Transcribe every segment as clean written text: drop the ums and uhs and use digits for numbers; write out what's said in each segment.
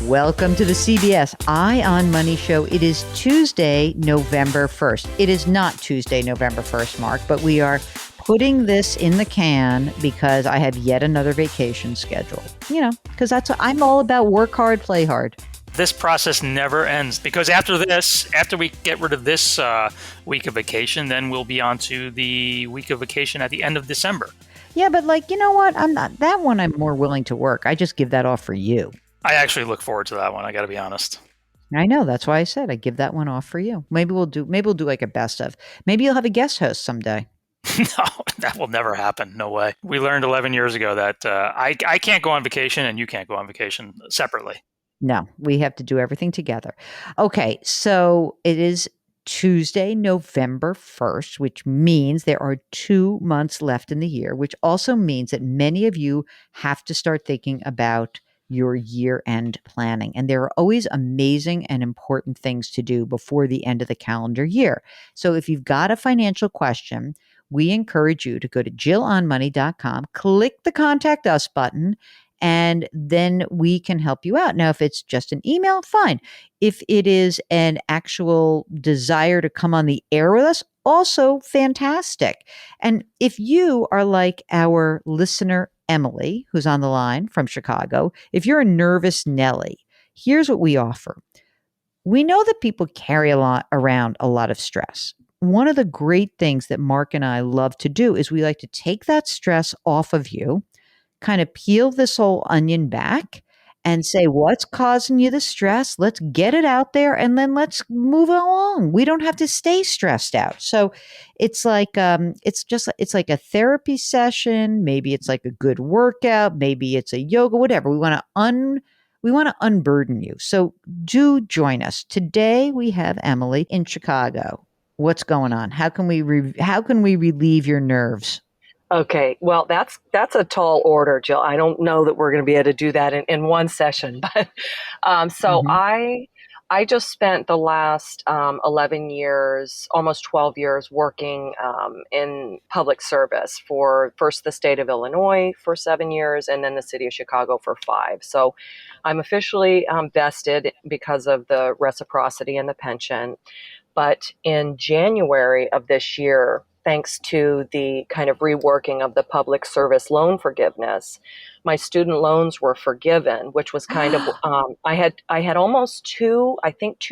Welcome to the CBS Eye on Money show. It is Tuesday, November 1st. It is not Tuesday, November 1st, Mark, but we are putting this in the can because I have yet another vacation scheduled. You know, because I'm all about work hard, play hard. This process never ends because after we get rid of this week of vacation, then we'll be on to the week of vacation at the end of December. Yeah, but you know what? I'm not that one. I'm more willing to work. I just give that off for you. I actually look forward to that one. I got to be honest. I know. That's why I said I give that one off for you. Maybe we'll do like a best of. Maybe you'll have a guest host someday. No, that will never happen. No way. We learned 11 years ago that I can't go on vacation and you can't go on vacation separately. No, we have to do everything together. Okay, so it is Tuesday, November 1st, which means there are 2 months left in the year, which also means that many of you have to start thinking about your year-end planning. And there are always amazing and important things to do before the end of the calendar year. So if you've got a financial question, we encourage you to go to JillOnMoney.com, click the Contact Us button, and then we can help you out. Now, if it's just an email, fine. If it is an actual desire to come on the air with us, also fantastic. And if you are like our listener, Emily, who's on the line from Chicago, if you're a nervous Nelly, here's what we offer. We know that people carry around a lot of stress. One of the great things that Mark and I love to do is we like to take that stress off of you, kind of peel this whole onion back and say, what's causing you the stress? Let's get it out there and then let's move along. We don't have to stay stressed out. So it's like, it's like a therapy session. Maybe it's like a good workout. Maybe it's a yoga, whatever. We want to unburden you. So do join us. Today we have Emily in Chicago. What's going on? How can we relieve your nerves? Okay, well, that's a tall order, Jill. I don't know that we're going to be able to do that in one session, but I just spent the last 11 years, almost 12 years, working in public service for first the state of Illinois for 7 years, and then the city of Chicago for 5. So I'm officially vested because of the reciprocity and the pension. But in January of this year, thanks to the kind of reworking of the public service loan forgiveness, my student loans were forgiven, which was kind of, I had almost 2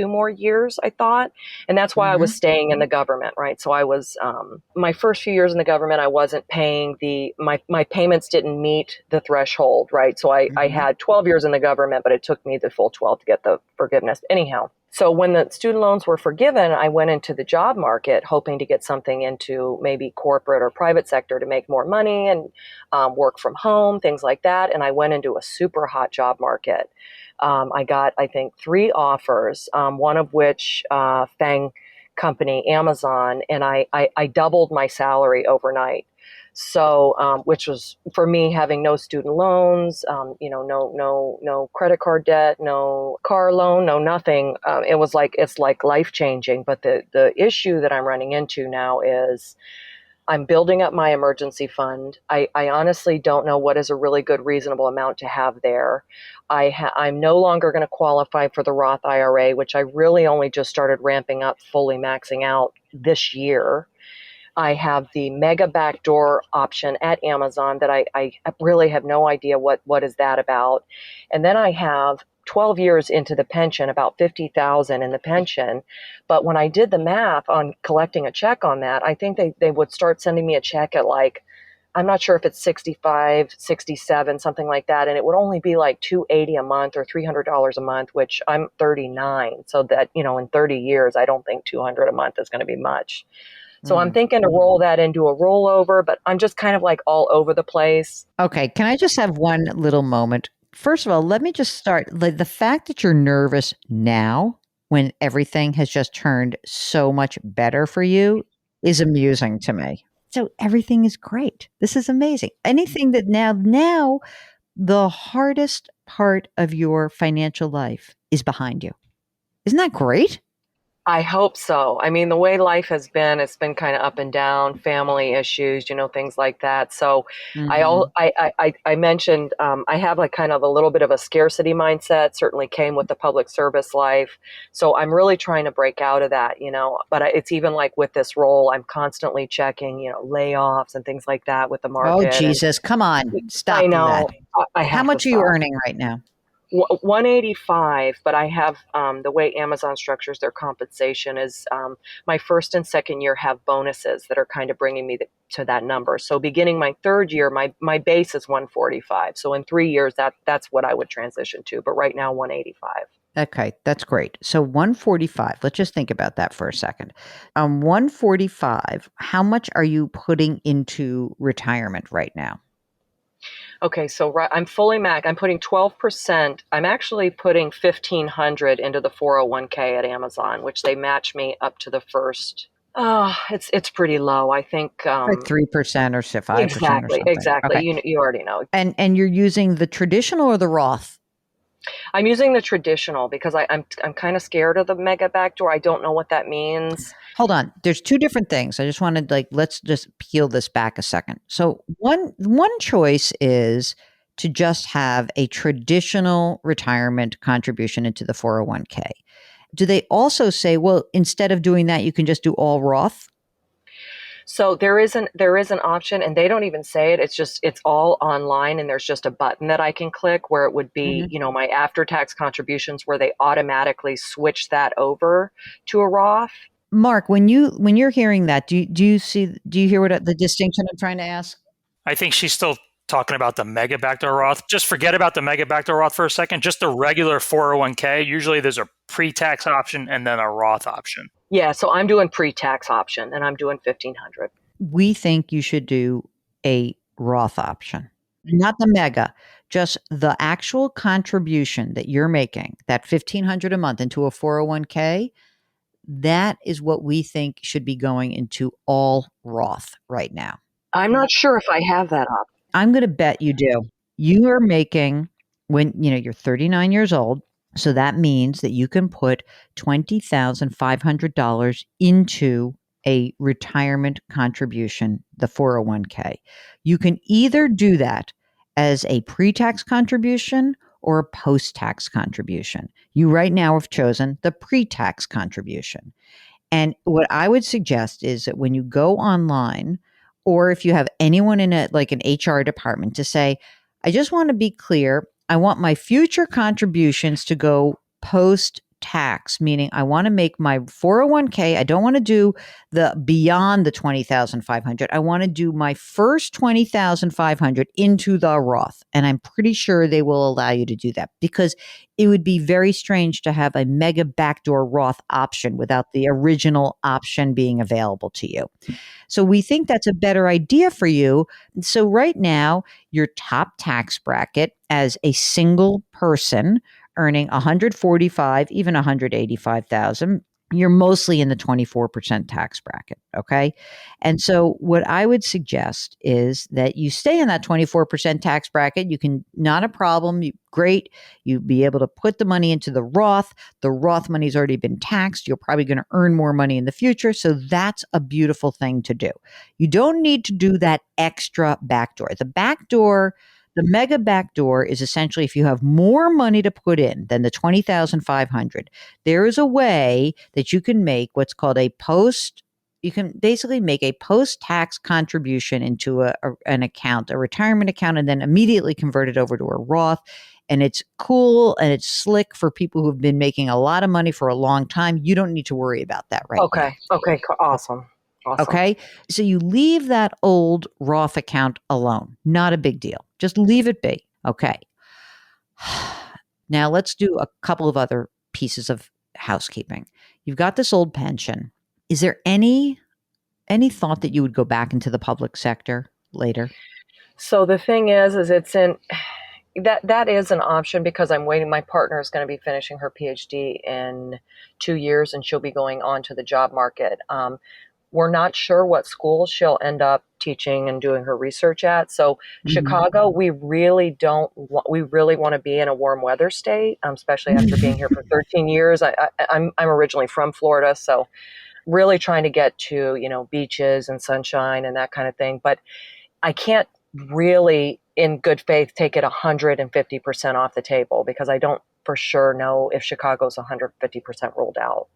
more years, I thought. And that's why I was staying in the government, right? So I was, my first few years in the government, I wasn't paying my payments didn't meet the threshold, right? So I had 12 years in the government, but it took me the full 12 to get the forgiveness. Anyhow. So when the student loans were forgiven, I went into the job market hoping to get something into maybe corporate or private sector to make more money and work from home, things like that. And I went into a super hot job market. I got, I think, 3 offers, one of which FANG company, Amazon, and I doubled my salary overnight. So, which was for me having no student loans, no credit card debt, no car loan, no nothing. It's like life changing. But the issue that I'm running into now is I'm building up my emergency fund. I honestly don't know what is a really good, reasonable amount to have there. I'm no longer going to qualify for the Roth IRA, which I really only just started ramping up, fully maxing out this year. I have the mega backdoor option at Amazon that I really have no idea what is that about. And then I have 12 years into the pension, about $50,000 in the pension. But when I did the math on collecting a check on that, I think they would start sending me a check at I'm not sure if it's 65, 67, something like that. And it would only be like $280 a month or $300 a month, which I'm 39. So that, in 30 years, I don't think $200 a month is going to be much. So I'm thinking to roll that into a rollover, but I'm just kind of all over the place. Okay. Can I just have one little moment? First of all, let me just start. The fact that you're nervous now when everything has just turned so much better for you is amusing to me. So everything is great. This is amazing. Anything that now the hardest part of your financial life is behind you. Isn't that great? I hope so. I mean, the way life has been, it's been kind of up and down, family issues, things like that. So Hmm. I mentioned I have like kind of a little bit of a scarcity mindset, certainly came with the public service life. So I'm really trying to break out of that, but it's even like with this role, I'm constantly checking, layoffs and things like that with the Oh, market. And Jesus. Come on. I Stop that. know I How have to much are you stop. earning right now? 185, but I have the way Amazon structures their compensation is my first and second year have bonuses that are kind of bringing me to that number. So beginning my third year, my base is 145. So in 3 years, that's what I would transition to. But right now, 185. Okay, that's great. So 145, let's just think about that for a second. 145, how much are you putting into retirement right now? Okay, so I'm fully Mac. I'm putting 12%. I'm actually putting 1,500 into the 401k at Amazon, which they match me up to the first. Oh, it's pretty low. I think Like 3% or 5% or exactly, something. exactly. Okay. You already know. And you're using the traditional or the Roth? I'm using the traditional because I'm kind of scared of the mega backdoor. I don't know what that means. Hold on. There's two different things. I just wanted let's just peel this back a second. So one choice is to just have a traditional retirement contribution into the 401k. Do they also say, well, instead of doing that, you can just do all Roth? So there is an option, and they don't even say it. It's all online, and there's just a button that I can click where it would be my after tax contributions where they automatically switch that over to a Roth. Mark, when you're hearing that, do you hear what the distinction I'm trying to ask? I think she's still talking about the mega backdoor Roth. Just forget about the mega backdoor Roth for a second. Just the regular 401k. Usually there's a pre-tax option and then a Roth option. Yeah, so I'm doing pre-tax option, and I'm doing 1,500. We think you should do a Roth option, not the mega, just the actual contribution that you're making, that 1,500 a month into a 401k. That is what we think should be going into all Roth right now. I'm not sure if I have that option. I'm going to bet you do. You are making when you're 39 years old, so that means that you can put $20,500 into a retirement contribution, the 401k. You can either do that as a pre-tax contribution or a post-tax contribution. You right now have chosen the pre-tax contribution. And what I would suggest is that when you go online, or if you have anyone in an HR department, to say, I just want to be clear, I want my future contributions to go post tax, meaning I want to make my 401k. I don't want to do the beyond the 20,500. I want to do my first 20,500 into the Roth. And I'm pretty sure they will allow you to do that, because it would be very strange to have a mega backdoor Roth option without the original option being available to you. So we think that's a better idea for you. So right now, your top tax bracket as a single person earning 145, even 185,000, you're mostly in the 24% tax bracket. Okay. And so what I would suggest is that you stay in that 24% tax bracket. You can, not a problem. Great. You'd be able to put the money into the Roth. The Roth money's already been taxed. You're probably going to earn more money in the future. So that's a beautiful thing to do. You don't need to do that extra backdoor. The mega backdoor is essentially if you have more money to put in than the 20,500, there is a way that you can make what's called you can basically make a post-tax contribution into an account, a retirement account, and then immediately convert it over to a Roth. And it's cool and it's slick for people who've been making a lot of money for a long time. You don't need to worry about that right now. Okay, awesome. Okay. So you leave that old Roth account alone. Not a big deal. Just leave it be. Okay. Now let's do a couple of other pieces of housekeeping. You've got this old pension. Is there any thought that you would go back into the public sector later? So the thing is it's in that is an option because I'm waiting. My partner is going to be finishing her PhD in 2 years, and she'll be going on to the job market. We're not sure what school she'll end up teaching and doing her research at. So Mhm. Chicago, we really don't want, we really want to be in a warm weather state, especially after being here for 13 years. I'm originally from Florida, so really trying to get to, beaches and sunshine and that kind of thing. But I can't really, in good faith, take it 150% off the table because I don't for sure know if Chicago's 150% rolled out.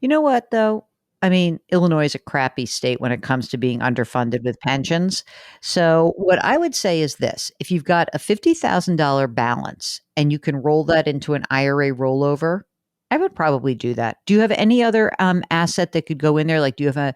You know what, though? I mean, Illinois is a crappy state when it comes to being underfunded with pensions. So, what I would say is this: if you've got a $50,000 balance and you can roll that into an IRA rollover, I would probably do that. Do you have any other asset that could go in there? Like, do you have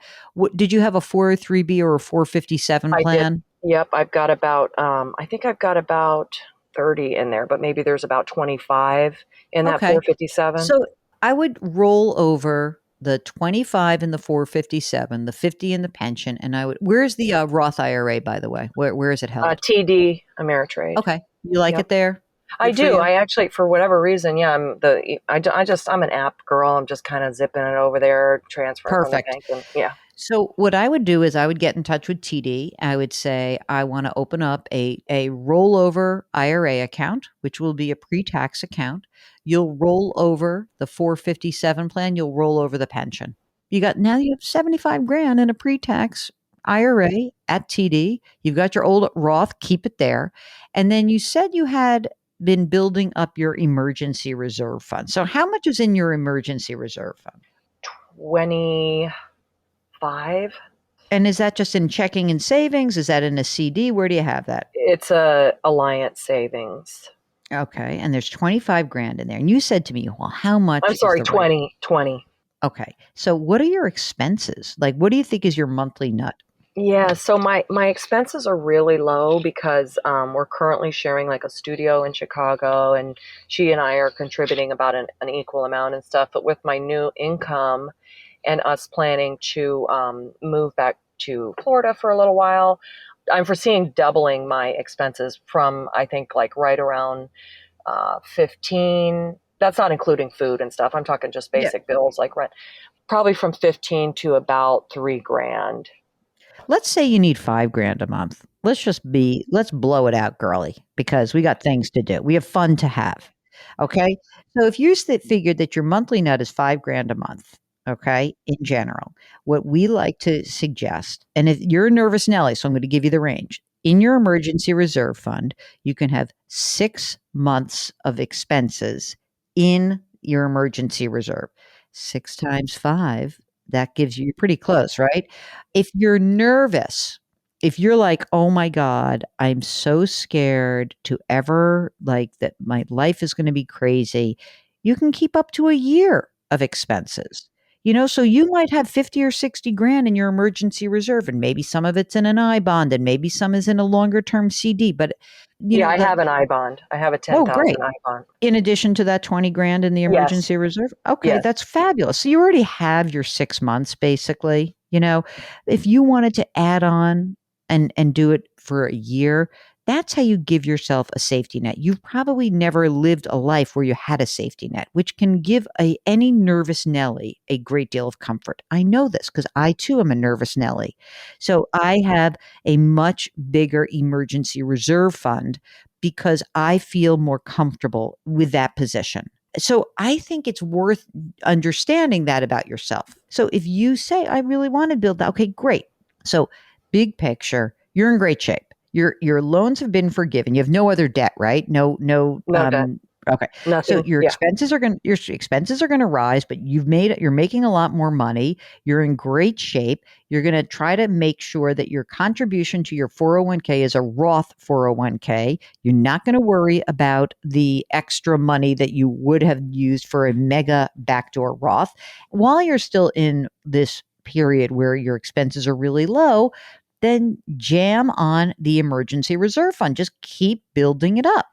did you have a 403B or a 457 I did. plan? Yep, I've got about, I think I've got about 30 in there, but maybe there's about 25 in that Okay. 457. So I would roll over the 25 in the 457, the 50 in the pension, and I would where's the, Roth IRA, by the way? Where is it held? TD Ameritrade. Okay. You like Yep. it there? I Good for do. you? I actually, for whatever reason, yeah, I'm an app girl. I'm just kind of zipping it over there, transferring from the Perfect. bank, and yeah. So what I would do is I would get in touch with TD. I would say I want to open up a rollover IRA account, which will be a pre-tax account. You'll roll over the 457 plan, you'll roll over the pension. Now you have 75 grand in a pre-tax IRA at TD. You've got your old Roth, keep it there. And then you said you had been building up your emergency reserve fund. So how much is in your emergency reserve fund? 25. And is that just in checking and savings? Is that in a CD? Where do you have that? It's a Alliance Savings. Okay. And there's 25 grand in there. And you said to me, well, how much I'm is sorry, the right? 20. Okay. So what are your expenses? Like, what do you think is your monthly nut? Yeah, so my expenses are really low because we're currently sharing like a studio in Chicago, and she and I are contributing about an equal amount and stuff. But with my new income and us planning to move back to Florida for a little while, I'm foreseeing doubling my expenses from, I think, like right around 15. That's not including food and stuff. I'm talking just Yeah. basic bills like rent. Probably from 15 to about 3 grand. Let's say you need 5 grand a month. Let's blow it out, girly, because we got things to do. We have fun to have. Okay. So if you figured that your monthly nut is 5 grand a month, okay, in general, what we like to suggest, and if you're a nervous Nelly, so I'm going to give you the range. In your emergency reserve fund, you can have 6 months of expenses in your emergency reserve. 6 times 5, that gives you, you're pretty close, right? If you're nervous, if you're like, "Oh my god, I'm so scared to ever like that my life is gonna be crazy," you can keep up to a year of expenses. So you might have 50 or 60 grand in your emergency reserve, and maybe some of it's in an I bond and maybe some is in a longer term CD, but Yeah, I the have an I bond. I have a oh, 10,000 great. I bond. In addition to that 20 grand in the Yes. emergency reserve? Okay, Yes. that's fabulous. So you already have your 6 months basically, If you wanted to add on and do it for a year, that's how you give yourself a safety net. You've probably never lived a life where you had a safety net, which can give any nervous Nelly a great deal of comfort. I know this because I too am a nervous Nelly. So I have a much bigger emergency reserve fund because I feel more comfortable with that position. So I think it's worth understanding that about yourself. So if you say, I really want to build that, okay, great. So big picture, you're in great shape. Your loans have been forgiven. You have no other debt, right? No, No debt. okay. So Nothing. Yeah. your expenses are going to rise, but you're making a lot more money. You're in great shape. You're going to try to make sure that your contribution to your 401k is a Roth 401k. You're not going to worry about the extra money that you would have used for a mega backdoor Roth while you're still in this period where your expenses are really low. Then jam on the emergency reserve fund. Just keep building it up.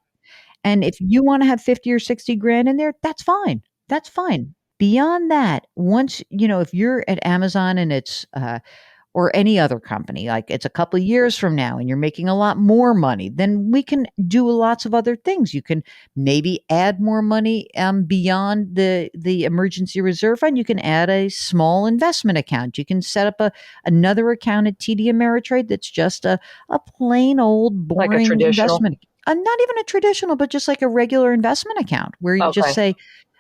And if you want to have 50 or 60 grand in there, that's fine. That's fine. Beyond that, once, if you're at Amazon and it's or any other company, like it's a couple of years from now and you're making a lot more money, then we can do lots of other things. You can maybe add more money beyond the emergency reserve fund. You can add a small investment account. You can set up another account at TD Ameritrade that's just a plain old Like a boring traditional. investment. Not even a traditional, but just like a regular investment account where you just Okay. say,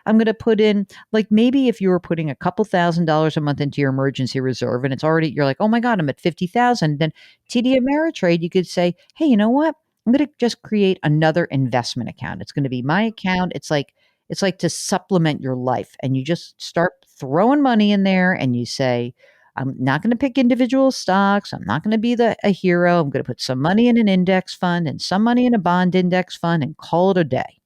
I'm going to put in, like maybe if you were putting a couple $1,000s a month into your emergency reserve and it's already, you're like, oh my God, I'm at 50,000. Then TD Ameritrade, you could say, hey, you know what? I'm going to just create another investment account. It's going to be my account. It's like to supplement your life. And you just start throwing money in there and you say, I'm not going to pick individual stocks. I'm not going to be a hero. I'm going to put some money in an index fund and some money in a bond index fund and call it a day.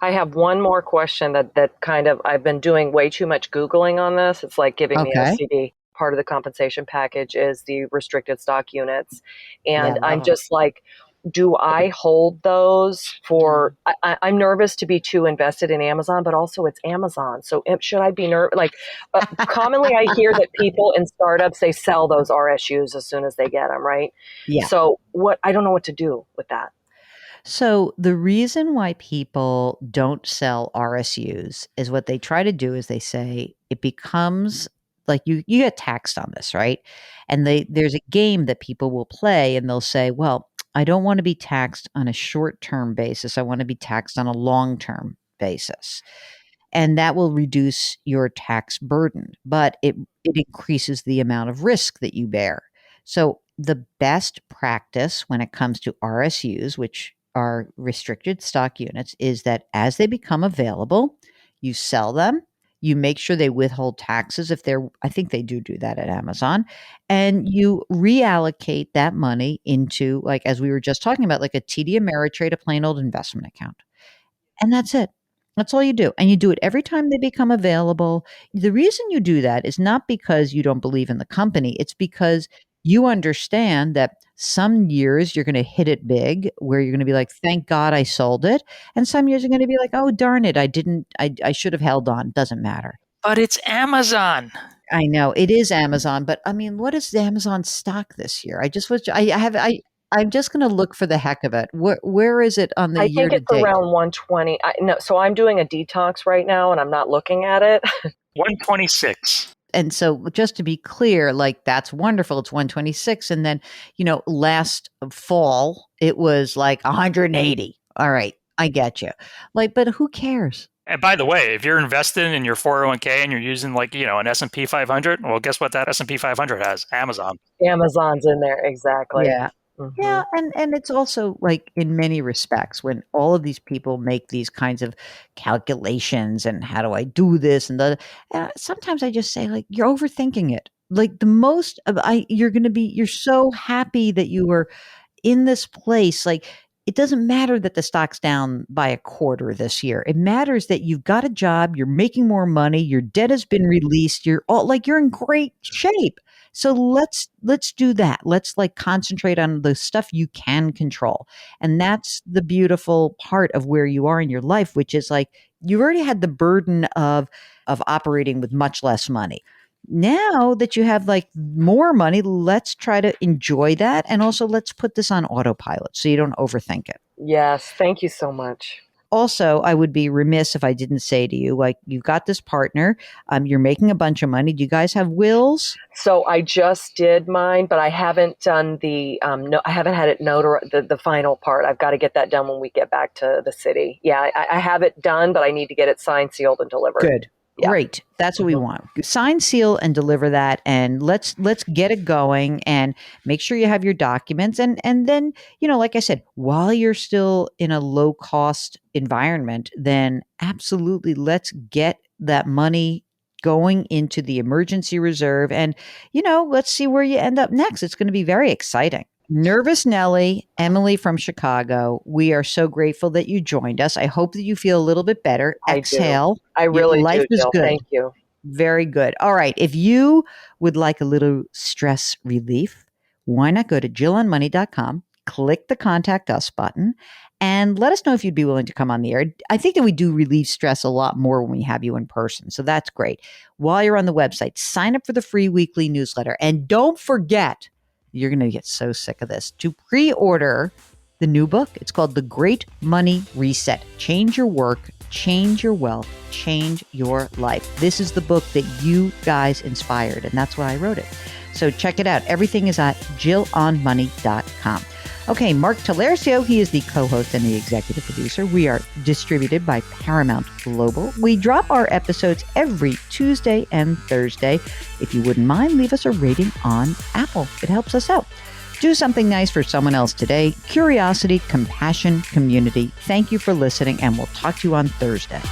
I have one more question that kind of, I've been doing way too much Googling on this. It's like giving me Okay. OCD. Part of the compensation package is the restricted stock units. Yeah, And love I'm 'em. just like, do I hold those for, I'm nervous to be too invested in Amazon, but also it's Amazon. So should I be nervous? Like commonly I hear that people in startups, they sell those RSUs as soon as they get them, right? Yeah. So I don't know what to do with that. So the reason why people don't sell RSUs is what they try to do is they say it becomes like you get taxed on this, right? And there's a game that people will play and they'll say, well, I don't want to be taxed on a short-term basis. I want to be taxed on a long-term basis. And that will reduce your tax burden, but it increases the amount of risk that you bear. So the best practice when it comes to RSUs, which are restricted stock units, is that as they become available, you sell them. You make sure they withhold taxes if they're, I think they do that at Amazon, and you reallocate that money into, like, as we were just talking about, like a TD Ameritrade, a plain old investment account. And that's it. That's all you do, and you do it every time they become available. The reason you do that is not because you don't believe in the company, it's because you understand that some years you're gonna hit it big, where you're gonna be like, "Thank God I sold it," and some years you're gonna be like, "Oh, darn it, I should have held on." Doesn't matter. But it's Amazon. I know, it is Amazon, but, I mean, what is the Amazon stock this year? I just was I have I'm just gonna look for the heck of it. Where is it on the I year think to it's date? around 120. No, so I'm doing a detox right now and I'm not looking at it. 126. And so just to be clear, like that's wonderful. It's 126. And then, last fall it was like 180. All right. I get you. Like, but who cares? And by the way, if you're invested in your 401k and you're using like, an S&P 500, well, guess what that S&P 500 has? Amazon. Amazon's in there. Exactly. Yeah. Hmm. Yeah, and it's also like in many respects when all of these people make these kinds of calculations and how do I do this and sometimes I just say like you're overthinking it. Like the most of you're so happy that you were in this place, like, it doesn't matter that the stock's down by a quarter this year. It matters that you've got a job, you're making more money, your debt has been released, you're in great shape. So let's do that. Let's like concentrate on the stuff you can control. And that's the beautiful part of where you are in your life, which is like you already had the burden of operating with much less money. Now that you have like more money, let's try to enjoy that. And also let's put this on autopilot so you don't overthink it. Yes. Thank you so much. Also, I would be remiss if I didn't say to you, like, you've got this partner, you're making a bunch of money. Do you guys have wills? So I just did mine, but I haven't done no, I haven't had it the final part. I've got to get that done when we get back to the city. Yeah, I have it done, but I need to get it signed, sealed, and delivered. Good. Yeah. Great. That's what we want. Sign, seal, and deliver that. And let's get it going and make sure you have your documents. And then, like I said, while you're still in a low cost environment, then absolutely let's get that money going into the emergency reserve. And, let's see where you end up next. It's going to be very exciting. Nervous Nelly, Emily from Chicago, we are so grateful that you joined us. I hope that you feel a little bit better. Exhale. I really Life do, is Jill. good. Thank you. Very good. All right. If you would like a little stress relief, why not go to jillonmoney.com, click the contact us button, And let us know if you'd be willing to come on the air. I think that we do relieve stress a lot more when we have you in person. So that's great. While you're on the website, sign up for the free weekly newsletter. And don't forget, you're going to get so sick of this, to pre-order the new book. It's called The Great Money Reset. Change your work, change your wealth, change your life. This is the book that you guys inspired, and that's why I wrote it. So check it out. Everything is at JillOnMoney.com. Okay, Mark Talercio, he is the co-host and the executive producer. We are distributed by Paramount Global. We drop our episodes every Tuesday and Thursday. If you wouldn't mind, leave us a rating on Apple. It helps us out. Do something nice for someone else today. Curiosity, compassion, community. Thank you for listening, and we'll talk to you on Thursday.